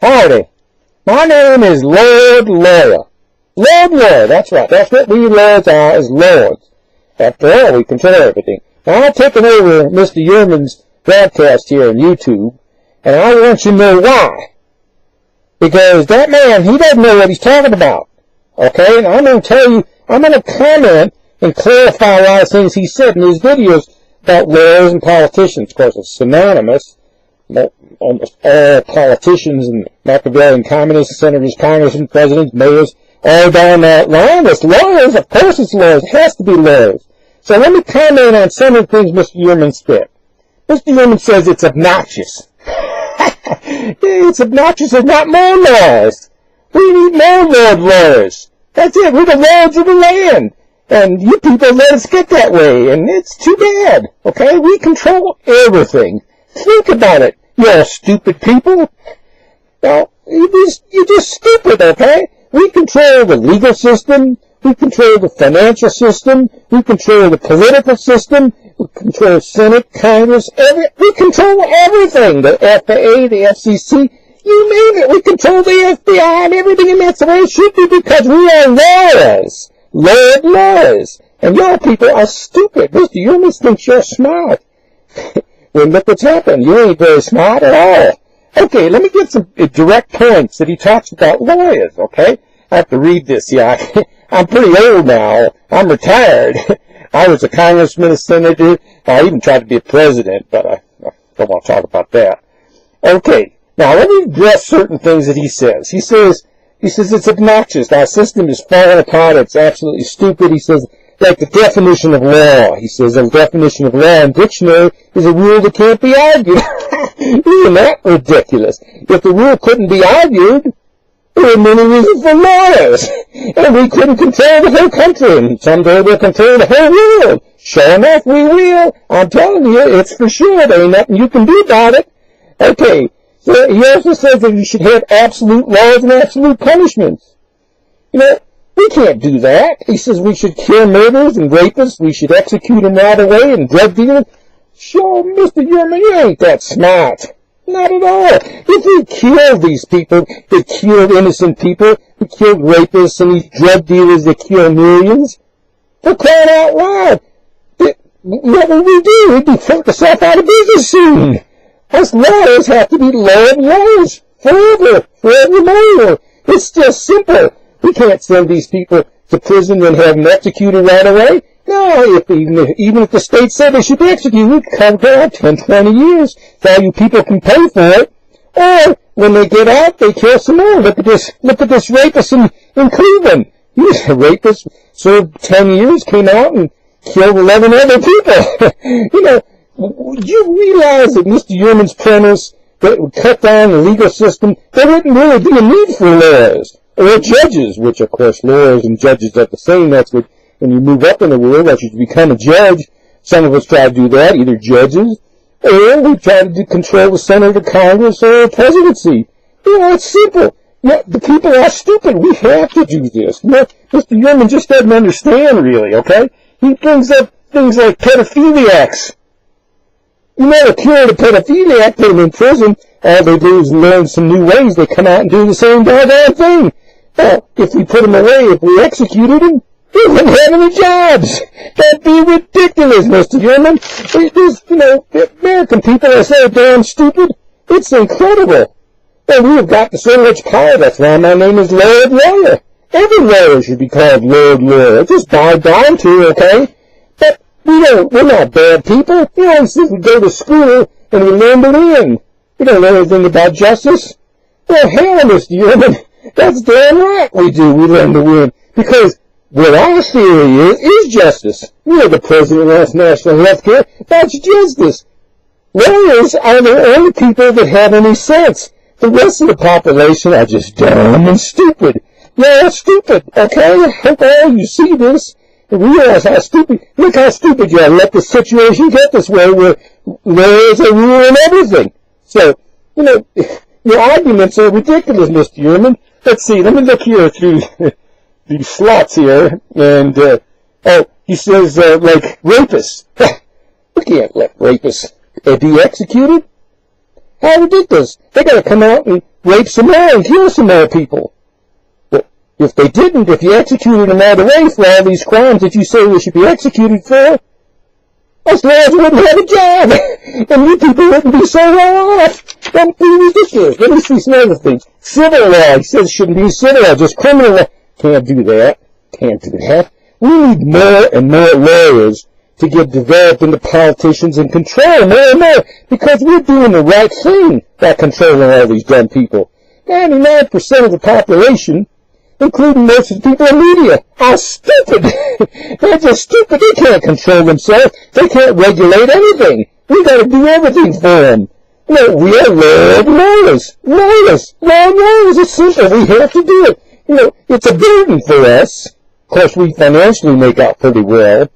Howdy. My name is Lord Lawyer. Lord Lawyer, that's right. That's what we lords are, as lords. After all, we control everything. Now, I've taken over Mr. Yerman's broadcast here on YouTube, and I want you to know why. Because that man, he doesn't know what he's talking about. Okay? And I'm going to tell you, I'm going to comment and clarify a lot of things he said in his videos about lawyers and politicians. Of course, it's synonymous. Almost all politicians and Machiavellian communists, senators, congressmen, presidents, mayors, all down that line. It's lawyers. Of course it's lawyers. It has to be lawyers. So let me comment on some of the things Mr. Yerman said. Mr. Yerman says it's obnoxious. It's obnoxious. There's not more laws. We need more lord lawyers. That's it. We're the lords of the land. And you people let us get that way. And it's too bad. Okay? We control everything. Think about it, you all stupid people. Now, you're just stupid, okay? We control the legal system. We control the financial system. We control the political system. We control Senate, Congress, we control everything. The FAA, the FCC, you name it. We control the FBI and everything, and that's the way it should be because we are lawyers. Lord lawyers. And y'all people are stupid. Mr. Yerman thinks you're smart. Well, look what's happened. You ain't very smart at all. Okay, let me get some direct points that he talks about lawyers, okay? I have to read this, yeah. I'm pretty old now. I'm retired. I was a congressman, a senator. I even tried to be a president, but I don't want to talk about that. Okay, now let me address certain things that he says. He says it's obnoxious. Our system is falling apart. It's absolutely stupid. He says, like the definition of law. He says a definition of law in dictionary is a rule that can't be argued. Isn't that ridiculous? If the rule couldn't be argued, there were many reasons for lawyers. And we couldn't control the whole country. And someday we'll control the whole world. Sure enough, we will. I'm telling you, it's for sure. There ain't nothing you can do about it. Okay. So he also says that we should have absolute laws and absolute punishments. You know, we can't do that. He says we should kill murderers and rapists. We should execute them right away and drug dealers. Sure, Mr. Yerman, you ain't that smart. Not at all. If we killed these people that killed innocent people, who killed rapists and these drug dealers that kill millions, for crying out loud, what would we do? We'd be putting ourselves out of business soon. Us lawyers have to be lawyers forever, forevermore. It's just simple. We can't send these people to prison and have them executed right away. No, even if the state said they should be executed, we could come down 10, 20 years so all you people can pay for it. Or when they get out, they kill some more. Look at this rapist in Cleveland. He was a rapist, served 10 years, came out and killed 11 other people. You know, you realize that Mr. Yerman's premise that would cut down the legal system, there wouldn't really be a need for lawyers. Or judges, which of course lawyers and judges are the same. That's what, when you move up in the world, that you become a judge. Some of us try to do that, either judges, or we try to control the Senate or Congress or the presidency. You know, it's simple. You know, the people are stupid. We have to do this. You know, Mr. Yerman just doesn't understand, really, okay? He brings up things like pedophiliacs. You never cure the pedophiliac, put them in prison. All they do is learn some new ways. They come out and do the same doggone thing. Well, if we put them away, if we executed them, we wouldn't have any jobs. That'd be ridiculous, Mr. Yerman. You know, the American people are so damn stupid. It's incredible. And we have got so much power. That's why my name is Lord Lawyer. Every lawyer should be called Lord Lawyer. Just bow down to, okay? But we're not bad people. You know, since we go to school and we learn to win. We don't know anything about justice. Well, hell, Mr. Yerman. That's damn right we do. We learn to win. Because what our theory is justice. We're the president of national health care. That's justice. Lawyers are the only people that have any sense. The rest of the population are just dumb and stupid. Yeah, stupid, okay? I hope all you see this and realize how stupid, look how stupid you are. Let the situation get this way where lawyers are ruling everything. So, you know, your arguments are ridiculous, Mr. Yerman. Let's see, let me look here through these slots here, and, he says, like, rapists. We can't let rapists be executed. How ridiculous. They gotta come out and rape some more and kill some more people. Well, if they didn't, if you executed them right away for all these crimes that you say they should be executed for, us lawyers wouldn't have a job, and you people wouldn't be so well off. That'd be ridiculous. Let me see some other things. Civil law, he says, shouldn't be civil law, just criminal law. Can't do that. Can't do that. We need more and more lawyers to get developed into politicians and control more and more, because we're doing the right thing by controlling all these dumb people. 99% of the population, including most of the people in media, are stupid. They're just stupid. They can't control themselves. They can't regulate anything. We got to do everything for them. No, we are Lord lawyers. Lawyers. It's simple. We have to do it. It's a burden for us. Of course, we financially make out pretty well.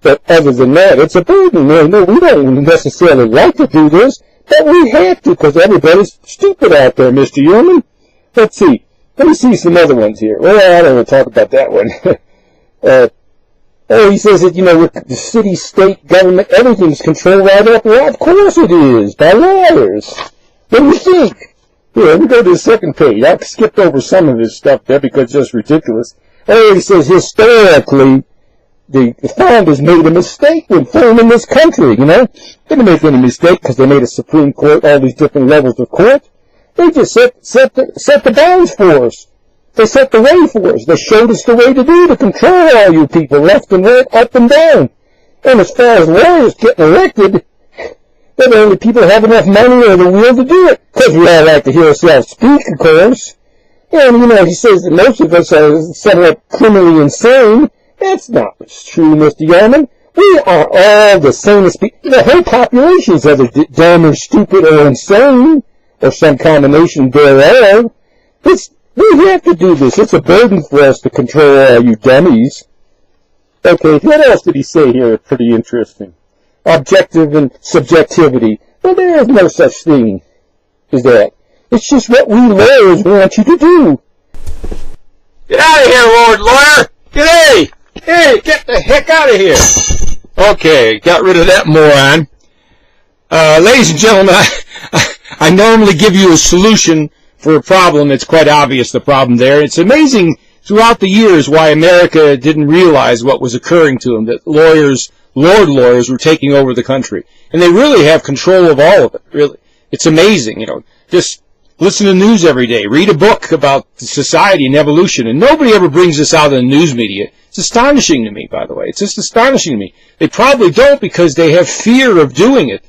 But other than that, it's a burden. No, we don't necessarily like to do this, but we have to, because everybody's stupid out there, Mr. Yeoman. Let's see. Let me see some other ones here. Well, I don't want to talk about that one. He says that, with the city, state, government, everything's controlled right up. Well, of course it is, by lawyers. What do you think? Here, let me go to the second page. I skipped over some of his stuff there because it's just ridiculous. He says, historically, the founders made a mistake when forming this country, They didn't make any mistake because they made a Supreme Court, all these different levels of court. They just set the bounds for us. They set the way for us. They showed us the way to do to control all you people, left and right, up and down. And as far as lawyers getting elected, they're the only people who have enough money or the will to do it. Because we all like to hear ourselves speak, of course. And, he says that most of us are somewhat criminally insane. That's not true, Mr. Yeoman. We are all the sanest people. The whole population is either dumb or stupid or insane, or some combination thereof. We have to do this. It's a burden for us to control all you dummies. Okay, what else did he say here? Pretty interesting. Objective and subjectivity. Well, there is no such thing as that. It's just what we lawyers want you to do. Get out of here, Lord Lawyer! G'day! Hey, get the heck out of here! Okay, got rid of that moron. Ladies and gentlemen, I normally give you a solution for a problem. It's quite obvious, the problem there. It's amazing throughout the years why America didn't realize what was occurring to them, that lord lawyers were taking over the country. And they really have control of all of it, really. It's amazing, Just listen to the news every day. Read a book about society and evolution. And nobody ever brings this out in the news media. It's astonishing to me, by the way. It's just astonishing to me. They probably don't because they have fear of doing it.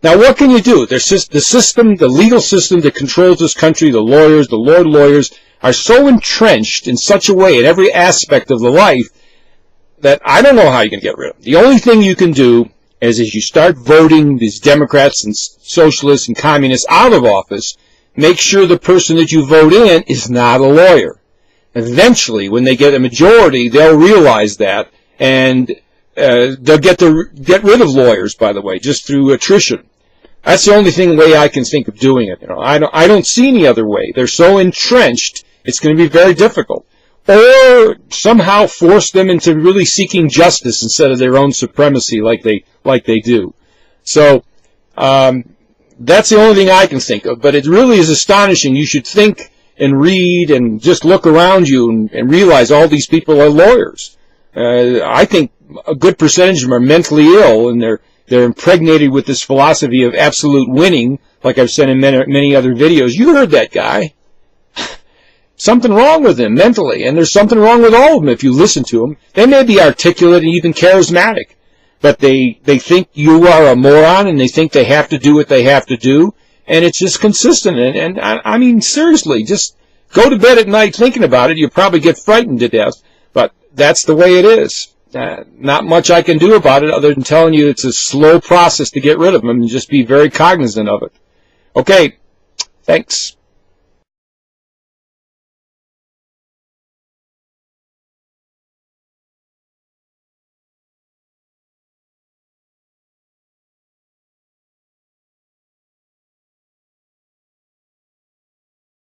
Now, what can you do? The system, the legal system that controls this country, the lawyers, the lord lawyers, are so entrenched in such a way in every aspect of the life that I don't know how you can get rid of them. The only thing you can do is you start voting these Democrats and socialists and communists out of office, make sure the person that you vote in is not a lawyer. Eventually, when they get a majority, they'll realize that, and they'll get rid of lawyers, by the way, just through attrition. That's the only way I can think of doing it. I don't see any other way. They're so entrenched, it's going to be very difficult. Or somehow force them into really seeking justice instead of their own supremacy like they do. So that's the only thing I can think of. But it really is astonishing. You should think and read and just look around you and realize all these people are lawyers. I think a good percentage of them are mentally ill, and they're impregnated with this philosophy of absolute winning, like I've said in many other videos. You heard that guy. Something wrong with him mentally, and there's something wrong with all of them if you listen to them. They may be articulate and even charismatic, but they think you are a moron, and they think they have to do what they have to do, and it's just consistent. And I mean, seriously, just go to bed at night thinking about it. You'll probably get frightened to death, but that's the way it is. Not much I can do about it other than telling you it's a slow process to get rid of them, and just be very cognizant of it. Okay, thanks.